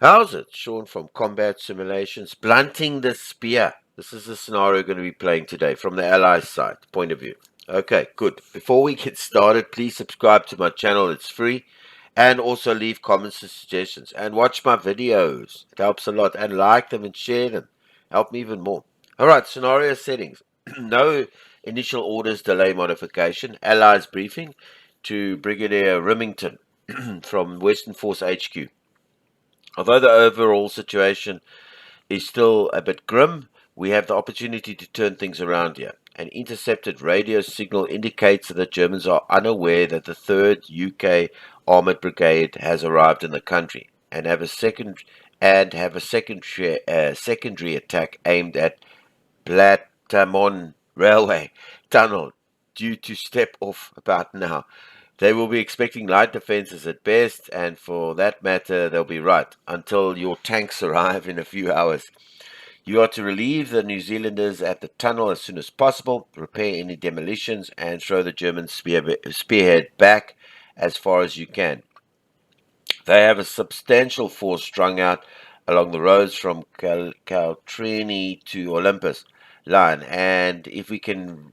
How's it? Sean from Combat Simulations. Blunting the Spear. This is the scenario we're going to be playing today from the Allies side point of view. Okay, good. Before we get started, please subscribe to my channel. It's free. And also leave comments and suggestions. And watch my videos. It helps a lot. And like them and share them. Help me even more. Alright, scenario settings. No initial orders delay modification. Allies briefing to Brigadier Remington from Western Force HQ. Although the overall situation is still a bit grim, we have the opportunity to turn things around here. An intercepted radio signal indicates that the Germans are unaware that the 3rd UK Armoured Brigade has arrived in the country and have a secondary attack aimed at Platamon Railway Tunnel due to step off about now. They will be expecting light defenses at best, and for that matter, they'll be right until your tanks arrive in a few hours. You are to relieve the New Zealanders at the tunnel as soon as possible, repair any demolitions, and throw the German spearhead back as far as you can. They have a substantial force strung out along the roads from Caltrini to Olympus line, and if we can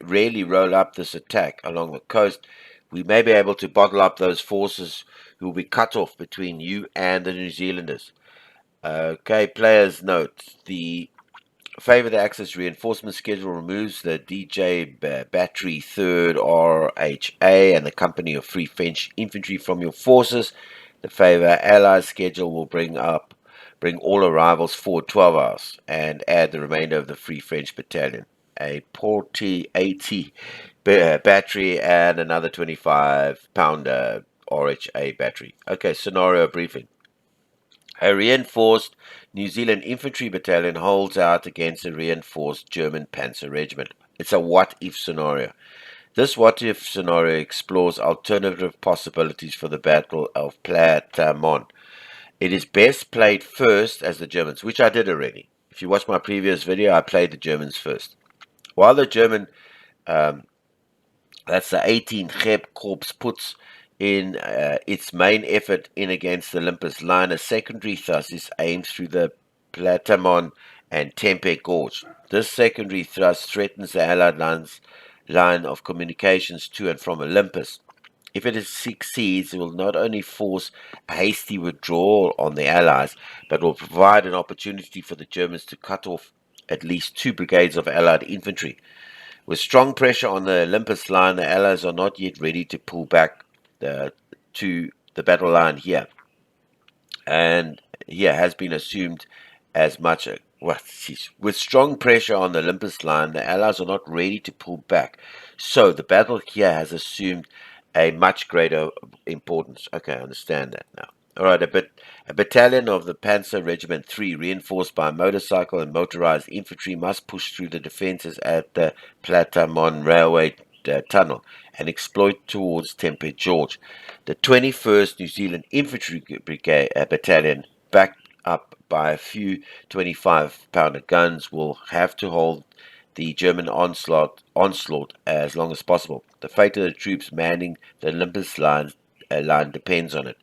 really roll up this attack along the coast, we may be able to bottle up those forces who will be cut off between you and the New Zealanders. Okay, players note the favor the Axis reinforcement schedule removes the DJ Battery 3rd RHA and the company of Free French infantry from your forces. The favor Allies schedule will bring all arrivals forward 12 hours and add the remainder of the Free French battalion. A Porty 80 battery and another 25-pounder RHA battery. Okay, scenario briefing. A reinforced New Zealand infantry battalion holds out against a reinforced German panzer regiment. It's a what-if scenario. This what-if scenario explores alternative possibilities for the Battle of Platamon. It is best played first as the Germans, which I did already. If you watch my previous video, I played the Germans first. While the German, that's the 18th Korps, puts in its main effort in against the Olympus line, a secondary thrust is aimed through the Platamon and Tempe Gorge. This secondary thrust threatens the Allied line of communications to and from Olympus. If it succeeds, it will not only force a hasty withdrawal on the Allies, but will provide an opportunity for the Germans to cut off at least 2 brigades of Allied infantry. With strong pressure on the Olympus line, the Allies are not yet ready to pull back to the battle line here. And here has been assumed as much. With strong pressure on the Olympus line, the Allies are not ready to pull back. So the battle here has assumed a much greater importance. Okay, I understand that now. All right, a battalion of the Panzer Regiment 3, reinforced by motorcycle and motorized infantry, must push through the defenses at the Platamon Railway Tunnel and exploit towards Tempe Gorge. The 21st New Zealand Infantry Brigade Battalion, backed up by a few 25-pounder guns, will have to hold the German onslaught as long as possible. The fate of the troops manning the Olympus line depends on it.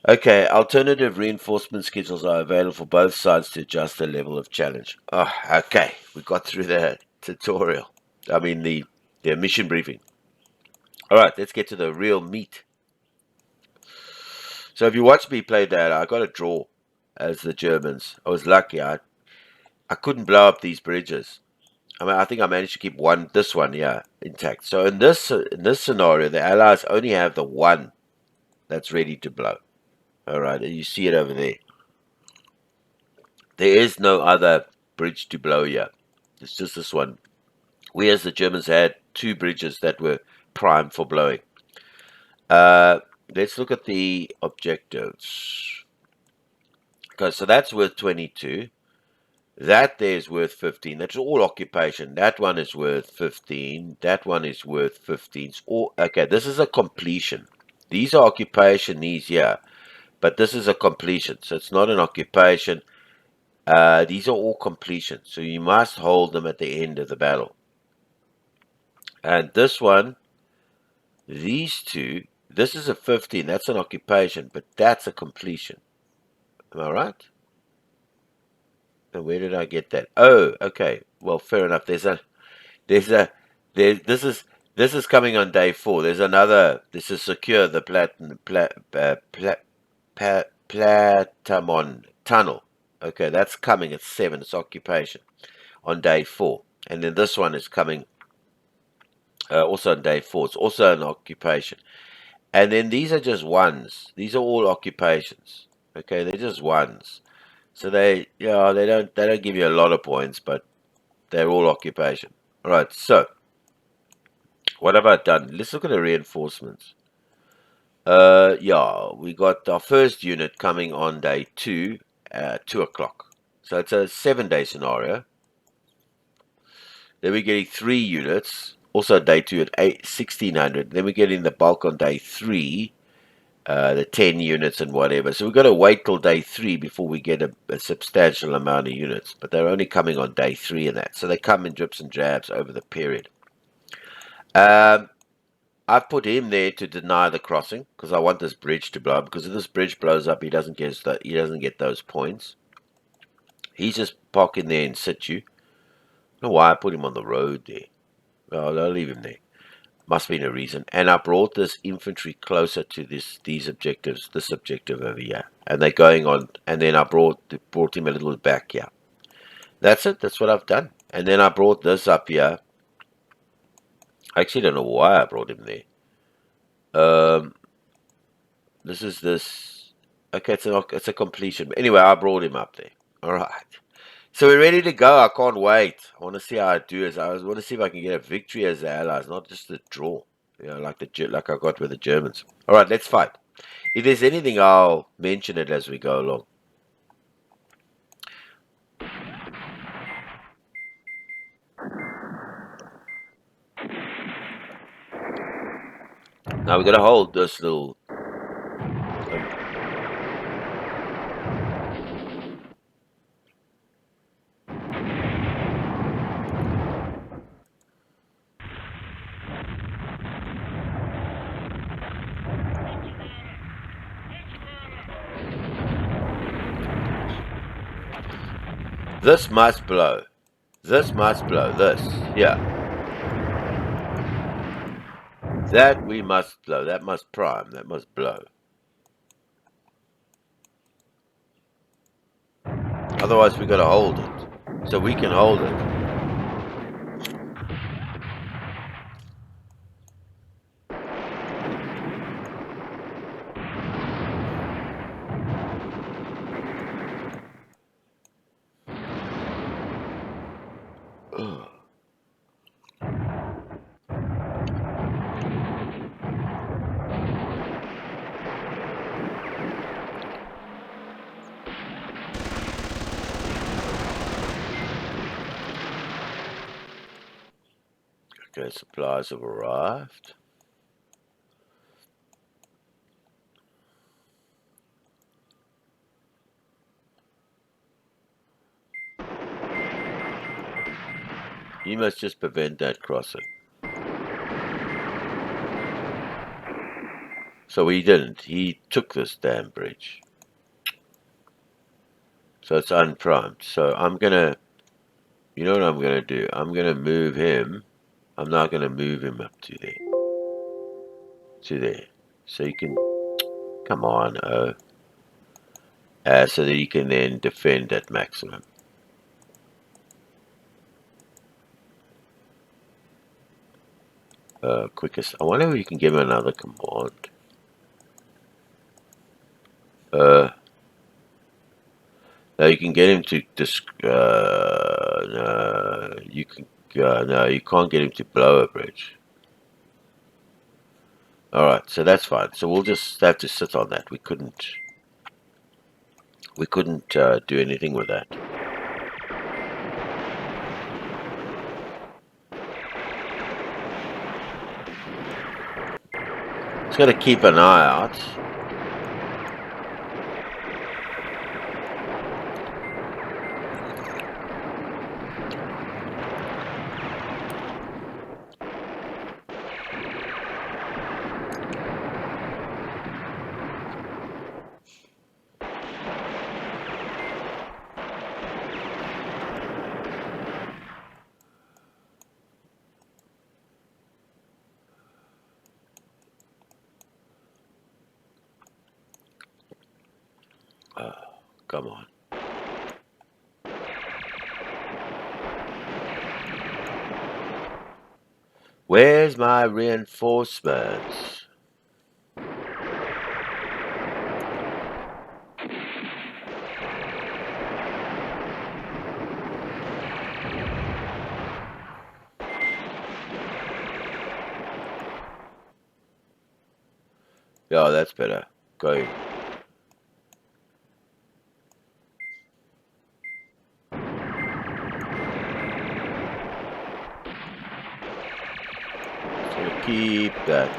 Okay, alternative reinforcement schedules are available for both sides to adjust the level of challenge. Oh, okay, we got through the tutorial. I mean the mission briefing. All right, let's get to the real meat. So if you watch me play that, I got a draw as the Germans. I was lucky. I couldn't blow up these bridges. I mean, I think I managed to keep this one, intact. So in this scenario, the Allies only have the one that's ready to blow. All right, and you see it over there. There is no other bridge to blow here. It's just this one. Whereas the Germans had 2 bridges that were primed for blowing. Let's look at the objectives. Okay, so that's worth 22. That there's worth 15. That's all occupation. That one is worth 15. That one is worth 15. Okay, this is a completion. These are occupation, these here. But this is a completion. So it's not an occupation. These are all completions. So you must hold them at the end of the battle. And this one, these two, This is a 15. That's an occupation, but that's a completion. Am I right? And where did I get that? Oh, okay. Well, fair enough. There's a this is coming on day 4. There's another. This is secure the Platamon tunnel. Okay, that's coming at 7. It's occupation on day 4, and then this one is coming also on day 4. It's also an occupation, and then these are just ones. These are all occupations. Okay, they're just ones. So they don't give you a lot of points, but they're all occupation. All right. So what have I done? Let's look at the reinforcements. Yeah, we got our first unit coming on day 2 at 2 o'clock. So it's a 7-day scenario. Then we're getting 3 units, also day 2 at 1600. Then we're getting the bulk on day 3, the 10 units and whatever. So we've got to wait till day 3 before we get a substantial amount of units. But they're only coming on day 3 and that. So they come in drips and drabs over the period. I've put him there to deny the crossing because I want this bridge to blow up. Because if this bridge blows up, he doesn't get those points. He's just parking there in situ. I don't know why I put him on the road there. Well, I'll leave him there. Must be a reason. And I brought this infantry closer to these objectives, this objective over here. And they're going on. And then I brought him a little back here. That's it. That's what I've done. And then I brought this up here. I actually don't know why I brought him there. This is this. Okay, it's a completion. Anyway, I brought him up there. All right. So we're ready to go. I can't wait. I want to see how I do. I want to see if I can get a victory as the Allies, not just a draw. Like I got with the Germans. All right, let's fight. If there's anything, I'll mention it as we go along. Now we're gonna hold this little. This must blow. This must blow. This. Yeah. That we must blow. That must prime. That must blow. Otherwise, we got to hold it. So we can hold it. Okay, supplies have arrived. You must just prevent that crossing. So he didn't. He took this damn bridge. So it's unprimed. So I'm gonna, you know what I'm gonna do? I'm gonna move him. I'm not gonna move him up to there. To there. So you can, come on, so that he can then defend at maximum. Quickest. I wonder if you can give him another command. No, you can get him to no, you can. No, you can't get him to blow a bridge. All right, so that's fine. So we'll just have to sit on that. We couldn't do anything with that. Just got to keep an eye out. come on. Where's my reinforcements? Yeah, that's better. Go. So keep that.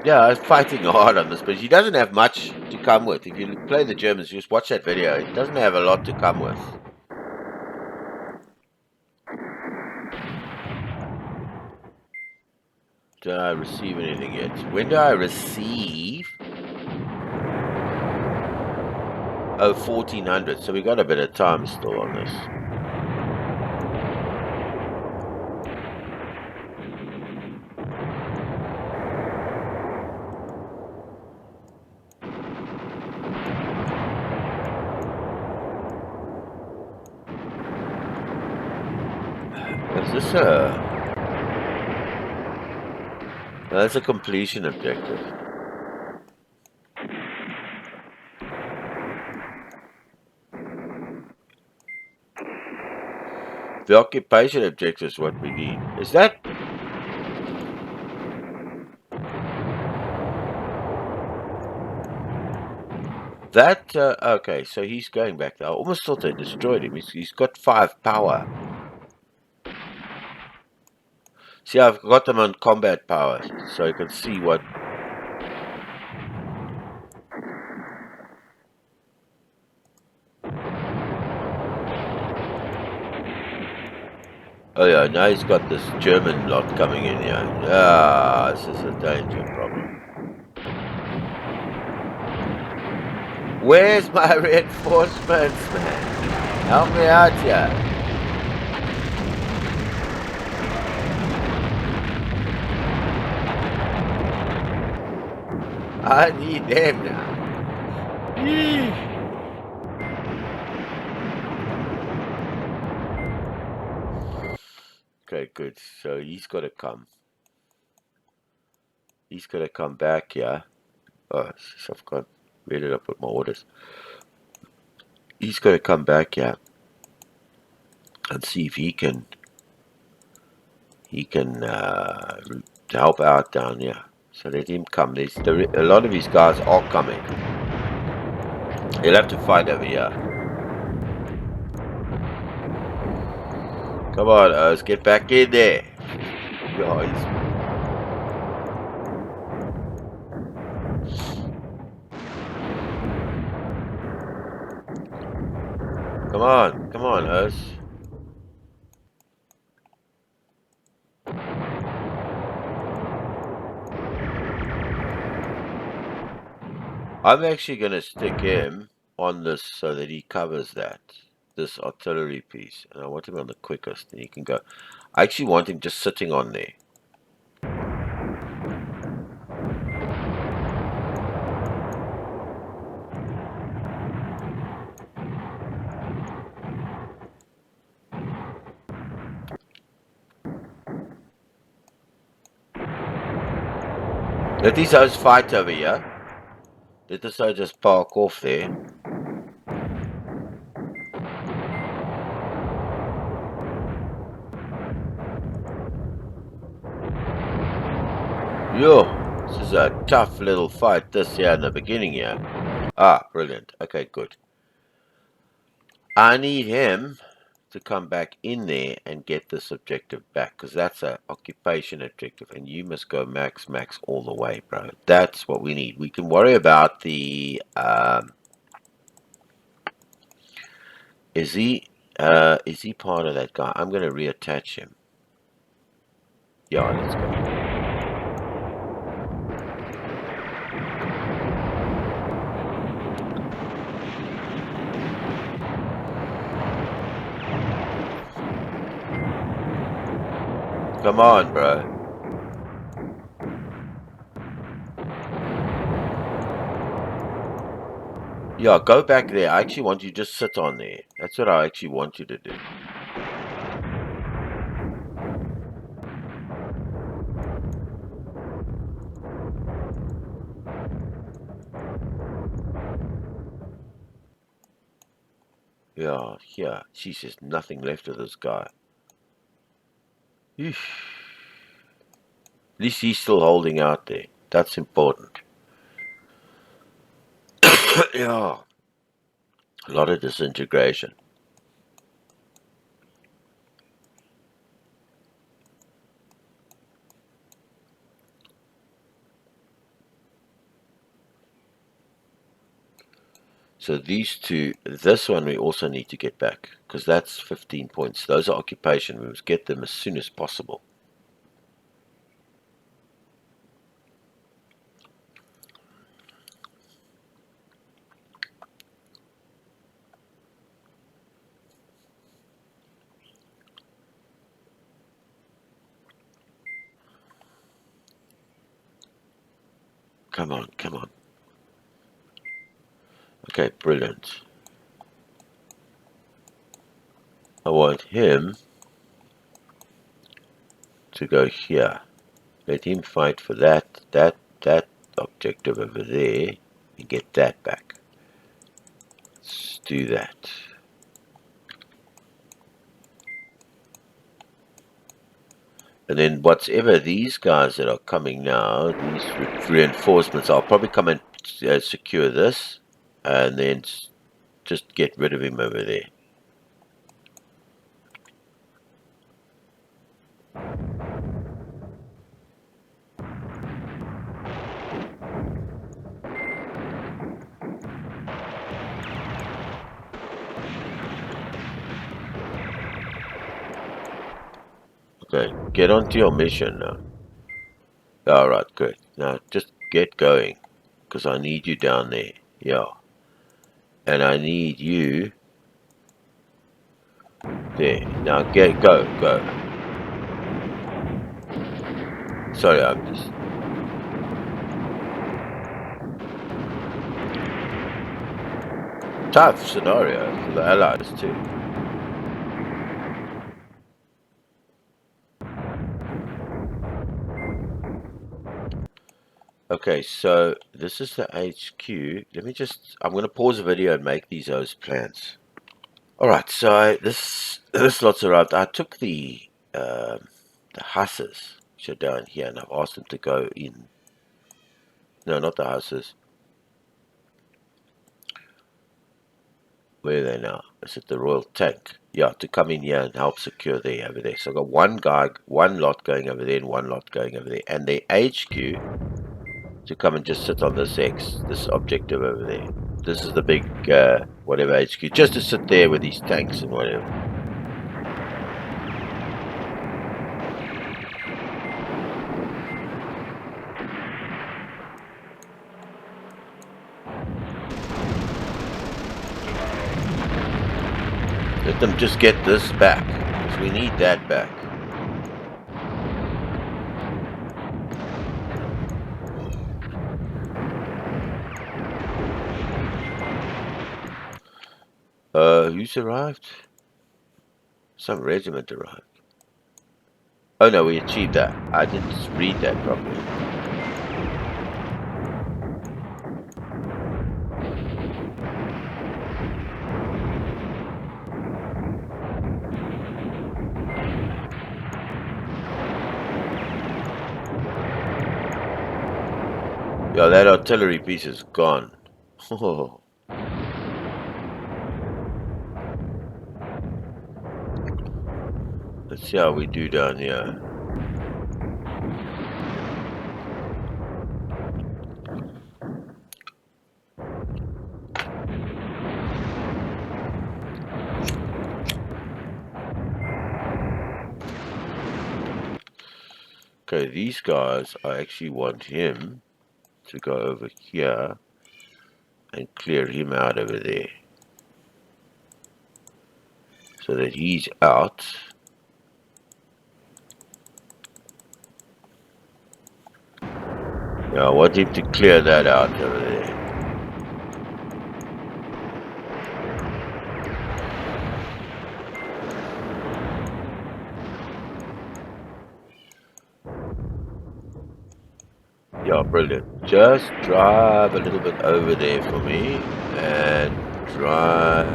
Yeah, I was fighting hard on this, but he doesn't have much to come with. If you play the Germans, just watch that video. It doesn't have a lot to come with. Did I receive anything yet? When do I receive? Oh, 1400. So we got a bit of time still on this. Is this a... No, that's a completion objective. The occupation objective is what we need. Is that... That, okay, so he's going back there. I almost thought they destroyed him. He's got 5 power. See, I've got them on combat power, so you can see what... Oh yeah, now he's got this German lot coming in here. Ah, this is a danger problem. Where's my reinforcements, man? Help me out here. I need them now. Yeesh. Okay, good. So he's got to come. He's got to come back here. Oh, I've got read it up with my orders. He's got to come back here and see if he can help out down here. So let him come. A lot of his guys are coming. He'll have to fight over here. Come on, let's get back in there. Guys. Come on, Oz. I'm actually going to stick him on this so that he covers this artillery piece. And I want him on the quickest, and he can go. I actually want him just sitting on there. Let these guys fight over here. Let the soldiers park off there. Yo, this is a tough little fight this here in the beginning here. Ah, brilliant. Okay, good. I need him to come back in there and get this objective back, because that's an occupation objective, and you must go max all the way, bro. That's what we need. We can worry about the is he part of that guy? I'm going to reattach him. Yeah, let's go. Come on, bro. Yeah, go back there. I actually want you to just sit on there. That's what I actually want you to do. Yeah, yeah. Jeez, there's nothing left of this guy. Eesh. At least he's still holding out there. That's important. Yeah. A lot of disintegration. So these two, this one we also need to get back, because that's 15 points. Those are occupation. We must get them as soon as possible. Come on, come on. Okay, brilliant. I want him to go here. Let him fight for that objective over there and get that back. Let's do that. And then whatever these guys that are coming now, these reinforcements, I'll probably come and secure this and then just get rid of him over there. Okay, get onto your mission now. Alright, good. Now just get going, because I need you down there. Yeah. And I need you there. Now go. Sorry, I'm just... Tough scenario for the Allies too. Okay, so this is the HQ. I'm going to pause the video and make those plans. Alright, so this lot's arrived. I took the hussars, which are down here, and I've asked them to go in. No, not the hussars. Where are they now? Is it the Royal Tank? Yeah, to come in here and help secure over there. So I've got one lot going over there and one lot going over there. And the HQ to come and just sit on this objective over there. This is the big, whatever HQ, just to sit there with these tanks and whatever. Let them just get this back, because we need that back. Who's arrived? Some regiment arrived. Oh no, we achieved that. I didn't read that properly. Yeah, that artillery piece is gone. Oh. Let's see how we do down here. Okay, these guys, I actually want him to go over here and clear him out over there, so that he's out. Yeah, I want him to clear that out over there. Yeah, brilliant. Just drive a little bit over there for me. And drive.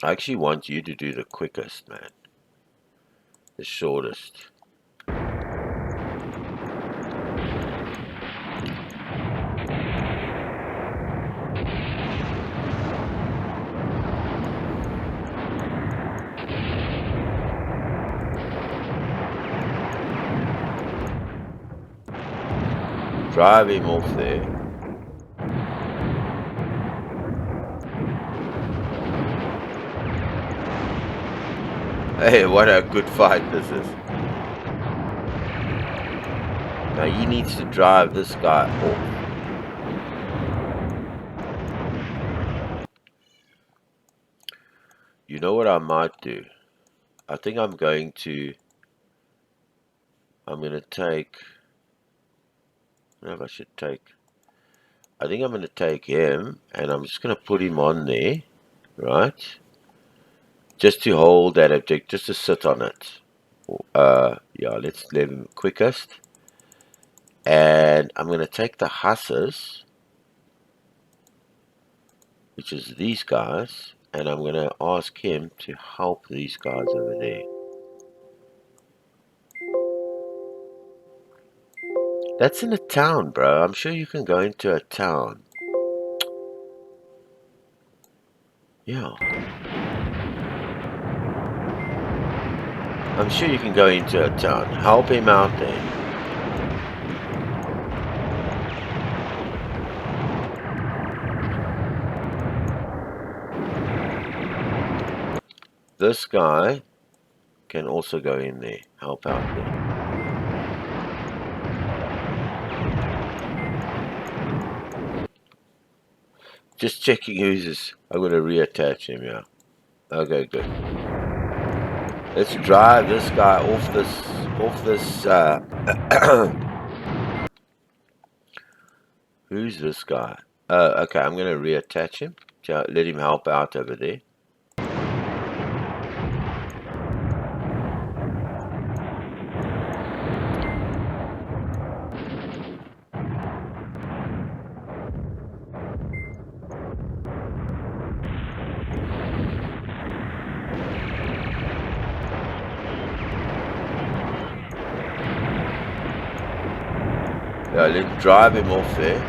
I actually want you to do the quickest, man. The shortest. Drive him off there. Hey, what a good fight this is. Now he needs to drive this guy off. You know what I might do? I think I'm going to take, I don't know if I should take, I think I'm going to take him and I'm just going to put him on there, right? Just to hold that object, just to sit on it. Yeah, let's let him quickest. And I'm going to take the hussars, which is these guys, and I'm going to ask him to help these guys over there. That's in a town, bro. I'm sure you can go into a town. Yeah. I'm sure you can go into a town. Help him out there. This guy can also go in there. Help out there. Just checking who's this. I'm going to reattach him, yeah. Okay, good. Let's drive this guy off this, who's this guy? Okay, I'm going to reattach him. Let him help out over there. Yeah, let's drive him off there.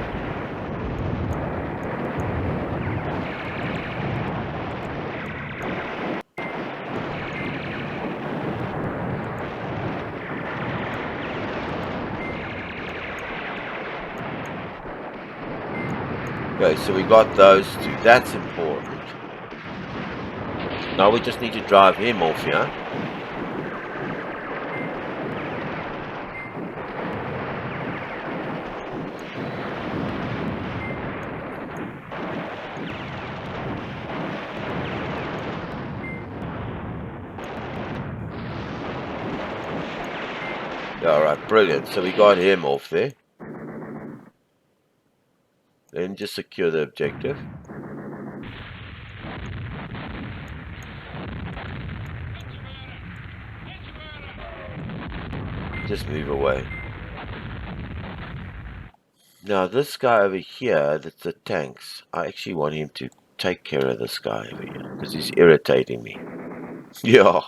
Okay, so we got those two. That's important. Now we just need to drive him off here. Alright, brilliant. So we got him off there. Then just secure the objective. Just move away. Now this guy over here, that's the tanks. I actually want him to take care of this guy over here because he's irritating me. Yeah.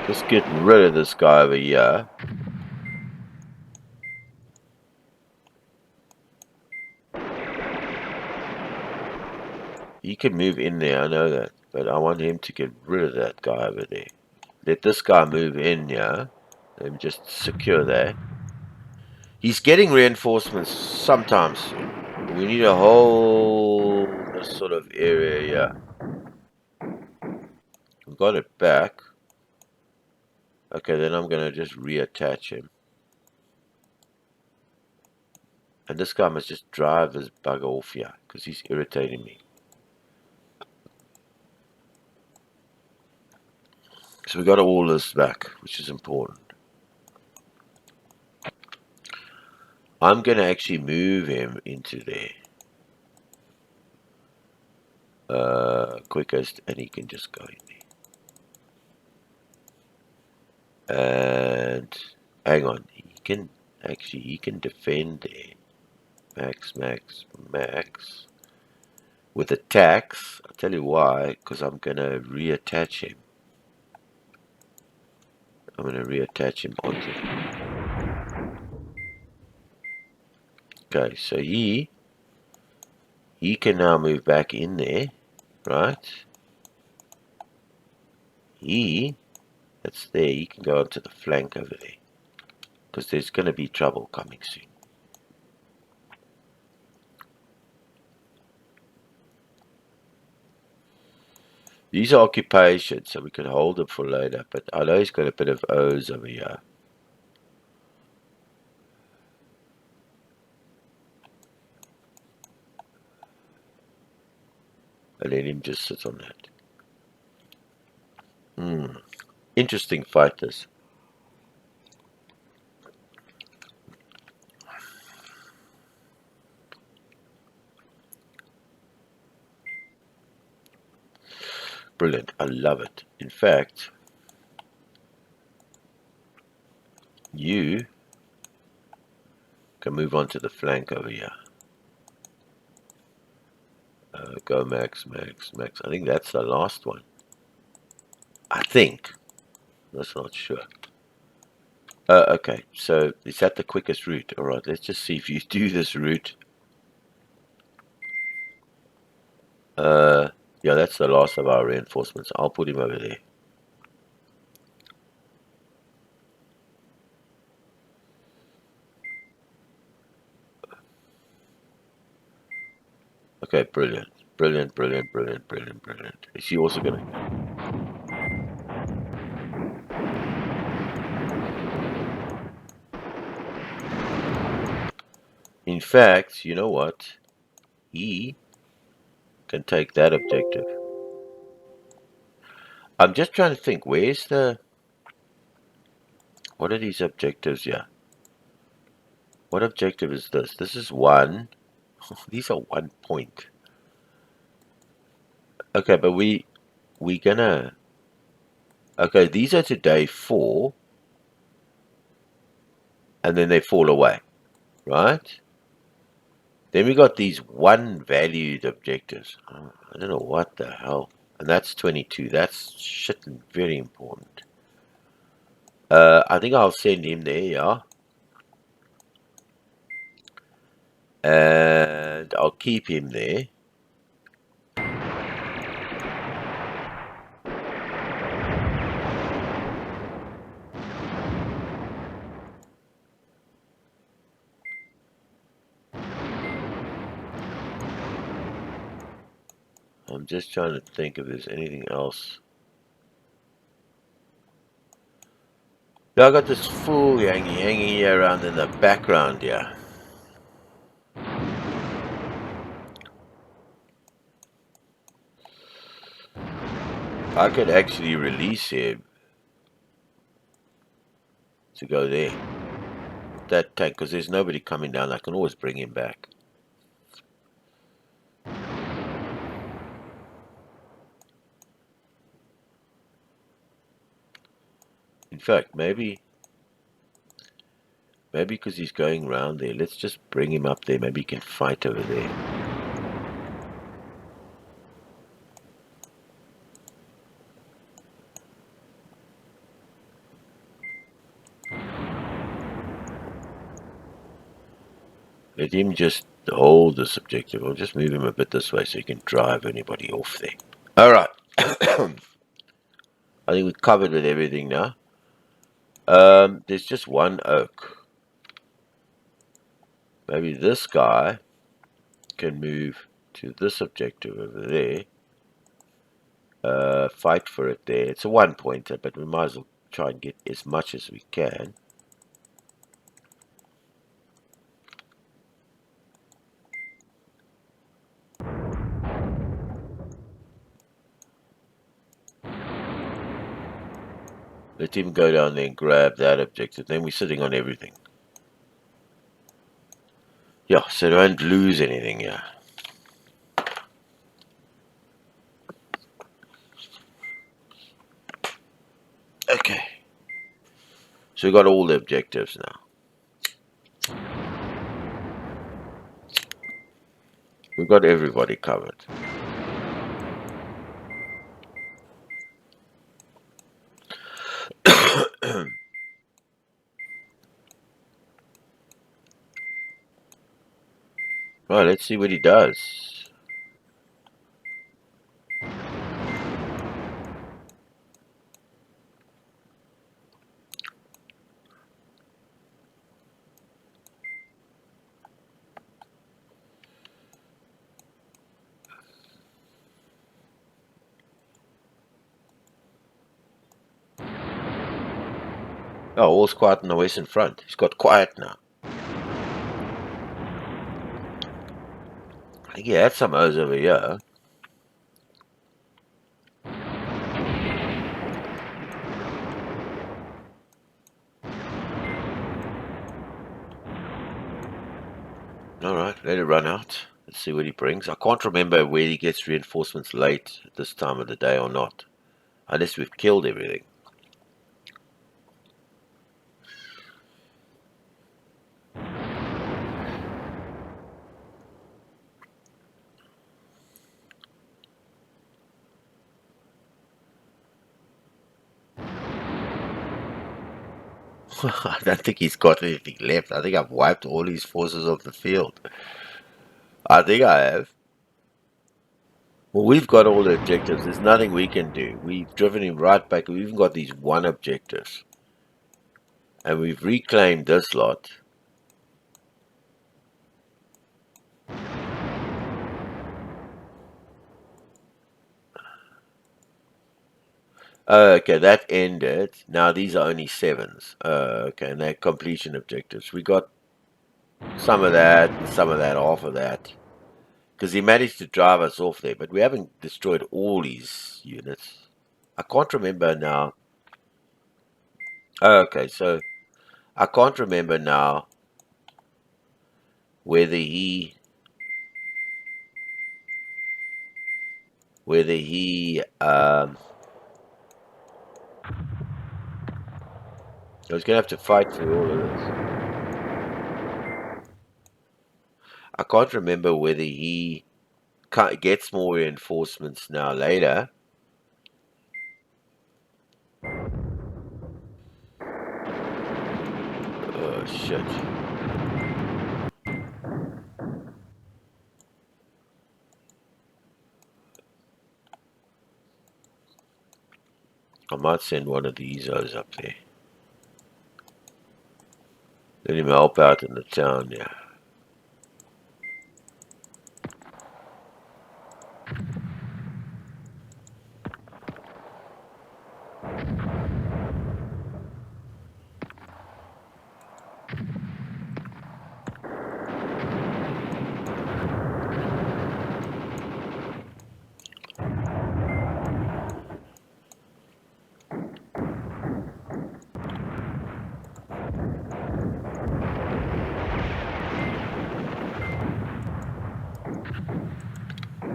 Just get rid of this guy over here. He can move in there, I know that. But I want him to get rid of that guy over there. Let this guy move in here. Let him just secure that. He's getting reinforcements sometimes soon. We need a whole sort of area here. We got it back. Okay, then I'm going to just reattach him. And this guy must just drive this bugger off here because he's irritating me. So we got all this back, which is important. I'm going to actually move him into there. Quickest, and he can just go in there. And hang on, he can defend there. Max. With attacks, I'll tell you why, because I'm going to reattach him. Onto. Okay, so he can now move back in there, right? That's there, he can go onto the flank over there, because there's going to be trouble coming soon. These are occupations, so we can hold them for later, but I know he's got a bit of O's over here. And let him just sit on that. Interesting fight, this. Brilliant. I love it. In fact, you can move on to the flank over here. Go Max. I think that's the last one. I think. That's not sure. Okay, so is that the quickest route? Alright, let's just see if you do this route. Yeah, that's the last of our reinforcements. I'll put him over there. Okay, brilliant. Is he also gonna... In fact, you know what? He can take that objective. I'm just trying to think, where's the... What are these objectives here? What objective is this? This is one. These are 1 point. Okay, but we gonna... Okay, these are to day 4. And then they fall away. Right? Then we got these 1 valued objectives. I don't know what the hell. And that's 22. That's shit very important. I think I'll send him there, yeah. And I'll keep him there. I'm just trying to think if there's anything else. Yeah, I got this fool hanging around in the background here. I could actually release him to go there. That tank, because there's nobody coming down. I can always bring him back. In fact, maybe because he's going round there, let's just bring him up there. Maybe he can fight over there. Let him just hold this objective. I'll just move him a bit this way so he can drive anybody off there. Alright. I think we're covered with everything now. There's just one oak. Maybe this guy can move to this objective over there. Fight for it there. It's a 1 pointer, but we might as well try and get as much as we can. Let him go down there and grab that objective. Then we're sitting on everything. Yeah, so don't lose anything here. Okay. So we got all the objectives now. We've got everybody covered. Right, let's see what he does. Oh, all's quiet on the western front. He's got quiet now. I think he had some O's over here. Alright, let it run out. Let's see what he brings. I can't remember whether he gets reinforcements late at this time of the day or not. Unless we've killed everything. I don't think he's got anything left. I think I've wiped all his forces off the field. I think I have. Well, we've got all the objectives. There's nothing we can do. We've driven him right back. We've even got these one objectives. And we've reclaimed this lot. Okay, that ended. Now these are only 7s. Okay, and they're completion objectives. We got some of that and some of that, half of that. Because he managed to drive us off there, but we haven't destroyed all his units. I can't remember now. Okay, so I can't remember now whether he I was gonna have to fight through all of this. I can't remember whether he gets more reinforcements now later. Oh shit. I might send one of these O's up there. Let him help out in the town, yeah.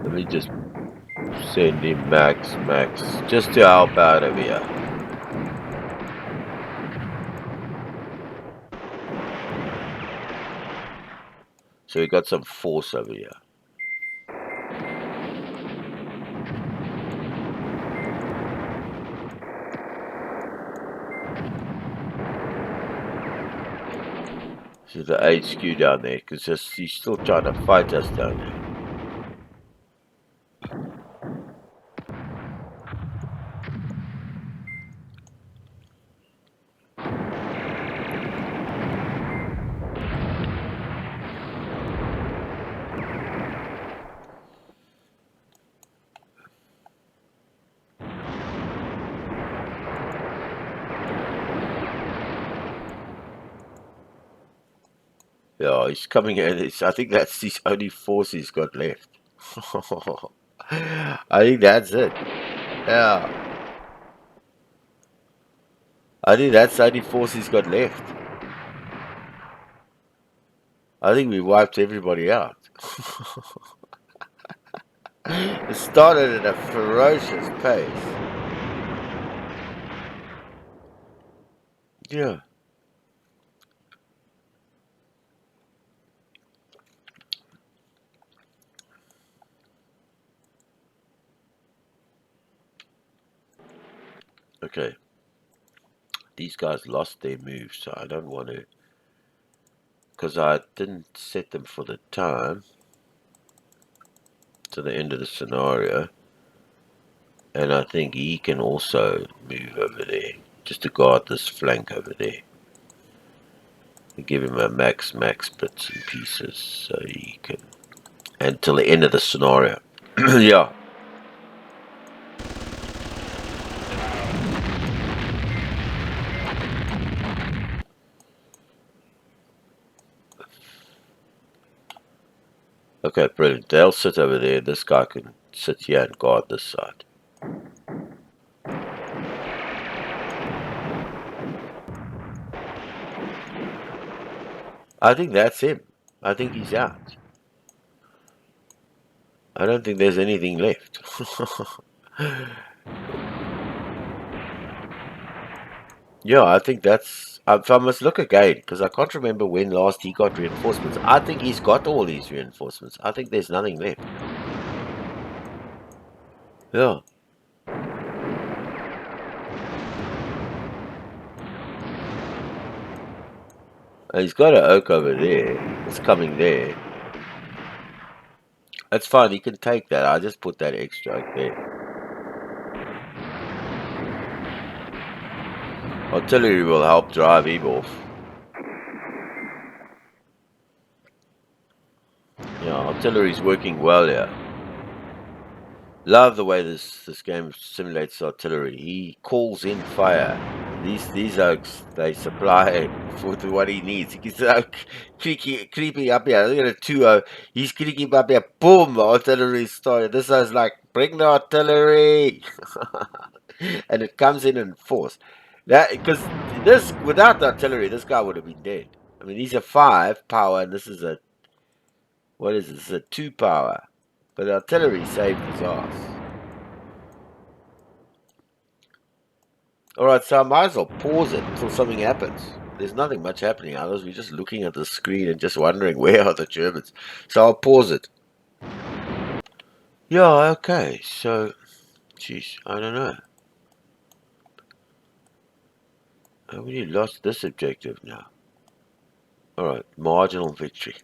Let me just send him Max, just to help out over here. So we got some force over here. This is the HQ down there, because he's still trying to fight us down there. Yeah, he's coming in. I think that's his only force he's got left. I think that's it. Yeah. I think that's the only force he's got left. I think we wiped everybody out. It started at a ferocious pace. Yeah. Okay. These guys lost their moves, so I don't want to, because I didn't set them for the time to the end of the scenario, and I think he can also move over there just to guard this flank over there. Give him a max bits and pieces so he can, until the end of the scenario. Yeah. Okay, brilliant. They'll sit over there. This guy can sit here and guard this side. I think that's him. I think he's out. I don't think there's anything left. Yeah, I think that's. If I must look again, because I can't remember when last he got reinforcements. I think he's got all these reinforcements. I think there's nothing left. Yeah. And he's got an oak over there. It's coming there. That's fine. He can take that. I just put that extra oak there. Artillery will help drive him off. Yeah, artillery's working well here. Love the way this game simulates artillery. He calls in fire. These oaks, they supply for what he needs. He's creepy up here. Look at it, 2-0. He's creeping up here. Boom! Artillery started. This is like, bring the artillery! And it comes in force. That, because this, without the artillery, this guy would have been dead. I mean, he's a 5 power, and this is a, what is this? A 2 power. But the artillery saved his ass. Alright, so I might as well pause it until something happens. There's nothing much happening, otherwise we're just looking at the screen and just wondering where are the Germans. So I'll pause it. Yeah, okay, so, jeez, I don't know. Have we lost this objective now? Alright, marginal victory.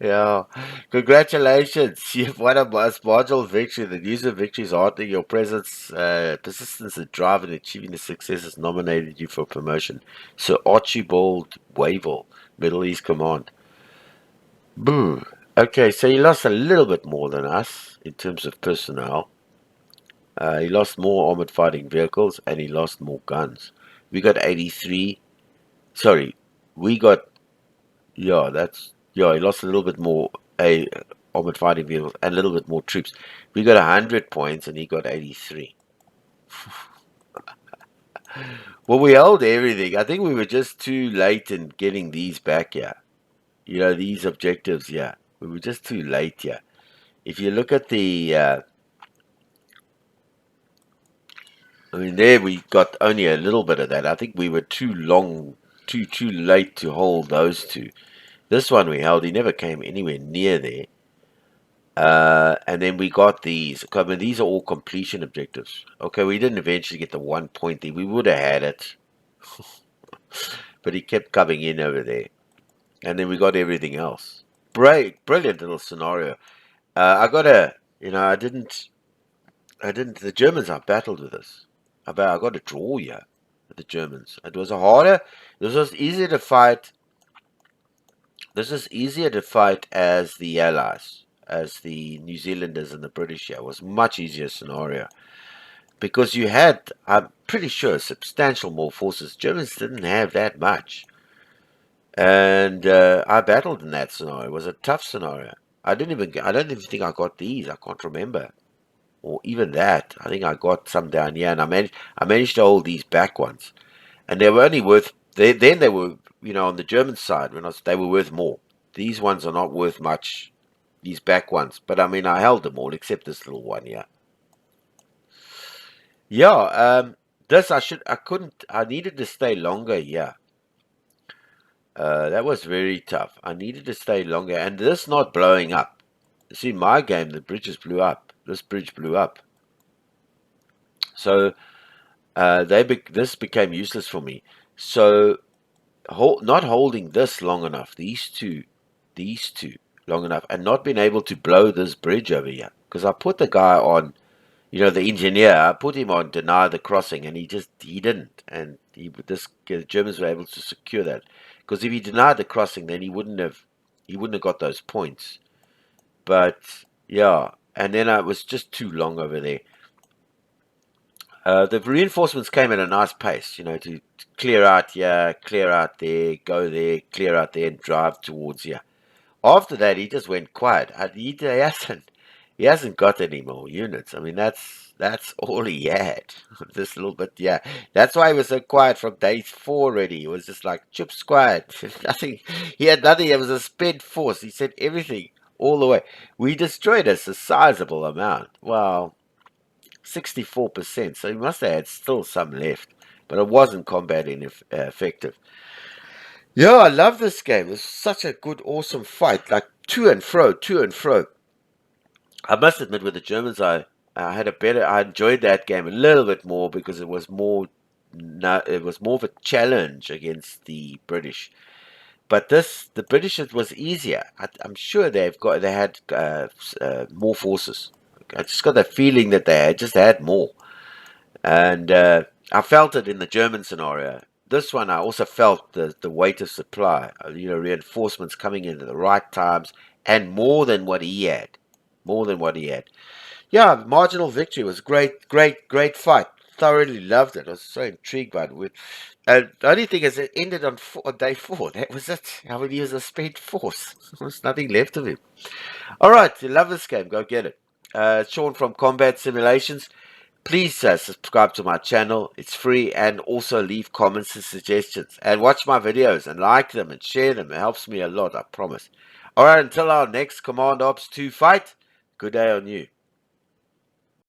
Yeah, congratulations! You've won a marginal victory. The news of victory is heartening. Your presence, persistence, and drive in achieving the success has nominated you for promotion. Sir Archibald Wavell, Middle East Command. Boo. Okay, so he lost a little bit more than us in terms of personnel. He lost more armored fighting vehicles and he lost more guns. We got 83. Sorry, we got, yeah, he lost a little bit more armored fighting vehicles and a little bit more troops. We got 100 points and he got 83. Well, we held everything. I think we were just too late in getting these back here. You know, these objectives here. We were just too late here. If you look at the, I mean, there we got only a little bit of that. I think we were too late to hold those two. This one we held, he never came anywhere near there. And then we got these. I mean, these are all completion objectives. Okay, we didn't eventually get the 1 point there. We would have had it. But he kept coming in over there. And then we got everything else. Brilliant little scenario. I got a, you know, I didn't, the Germans are battled with us. I got a draw here with the Germans. It was this was easier to fight. This is easier to fight as the Allies, as the New Zealanders and the British here. It was much easier scenario. Because you had, I'm pretty sure, substantial more forces. Germans didn't have that much. And I battled in that scenario. It was a tough scenario. I don't even think I got these. I can't remember. or even that. I think I got some down here, and I managed to hold these back ones, and they were only worth. Then they were, on the German side they were worth more. These ones are not worth much. These back ones, but I mean, I held them all except this little one here. Yeah, this I couldn't. I needed to stay longer here. That was very tough. I needed to stay longer, and this not blowing up. See, my game, the bridges blew up. This bridge blew up. So this became useless for me. So not holding this long enough, these two long enough, and not being able to blow this bridge over here, because I put the guy on, the engineer. I put him on deny the crossing, and he didn't, and the Germans were able to secure that, because if he denied the crossing, then he wouldn't have got those points. But yeah, and then it was just too long over there. The reinforcements came at a nice pace, to clear out here, clear out there, go there, clear out there, and drive towards here. After that, he just went quiet. He hasn't got any more units. I mean, that's all he had. This little bit, yeah. That's why he was so quiet from day 4 already. He was just like chips quiet. Nothing. He had nothing. It was a spent force. He said everything all the way. We destroyed us a sizable amount. Well, 64%. So he must have had still some left, but it wasn't combat effective. Yeah, I love this game. It was such a good, awesome fight. Like to and fro, to and fro. I must admit, with the Germans, I enjoyed that game a little bit more because it was more, no, it was more of a challenge against the British. But the British, it was easier. I'm sure they had more forces. I just got the feeling that they just had more. And I felt it in the German scenario. This one, I also felt the weight of supply, reinforcements coming in at the right times, and more than what he had. More than what he had. Yeah, marginal victory was great, great, great fight. Thoroughly loved it. I was so intrigued by it. And the only thing is, it ended on day 4. That was it. I mean, he was a spent force. There was nothing left of him. All right, you love this game. Go get it. Sean from Combat Simulations. Please subscribe to my channel. It's free, and also leave comments and suggestions. And watch my videos and like them and share them. It helps me a lot, I promise. All right, until our next Command Ops 2 fight, good day on you.